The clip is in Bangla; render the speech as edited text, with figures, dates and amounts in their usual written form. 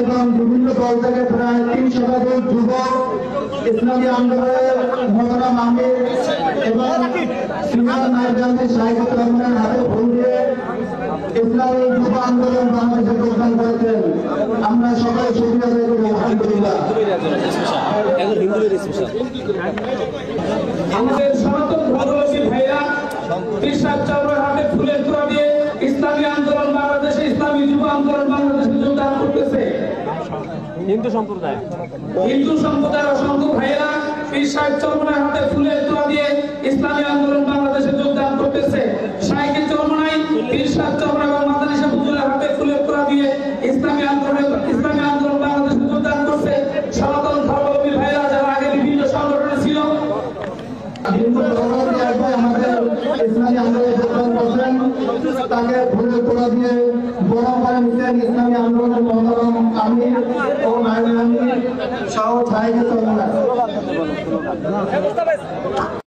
এবং বিভিন্ন দল থেকে প্রায় ৩০০ যুবক ইসলামী আন্দোলনের মহতরাম আমির এবং সিনিয়র নায়কদের শাহিদুর রহমানের হাতে ফুল দিয়ে ইসলামী যুব আন্দোলন বাংলাদেশে যোগদান করেছেন। আমরা সবাই শুকরিয়া আদায় করি আলহামদুলিল্লাহ। আমাদের সনাতন ধর্মলম্বী ভাইরা পীর সাহেব চৌরার হাতে ফুলের তোড়া দিয়ে ইসলামী আন্দোলন বাংলাদেশে, ইসলামী যুব আন্দোলন বাংলাদেশে যোগদান করতেছে। হিন্দু সম্প্রদায়ের অসংখ্য ভাইরা পীর সাহেব চৌরার হাতে ফুলের তোড়া দিয়ে ইসলামী আন্দোলন বাংলাদেশে যোগদান করতেছে। শাইখে চরমনাই পীর সাহেব চৌরা এবং মাদানী সাহেব হুজুরের হাতে ফুলের তোড়া দিয়ে ইসলামী আন্দোলন বাংলাদেশে যোগদান করছে। সনাতন ধর্মলম্বী ভাইরা যারা আগে বিভিন্ন সংগঠনে ছিল, আমাদের ইসলামী আন্দোলনে যোগদান করছেন, তাকে ফুলের তোড়া দিয়ে বরণ করে নিচ্ছেন ইসলামী আন্দোলনের মহতরম আমির ও নায়েবে আমির সহ শাহিদুর রহমান।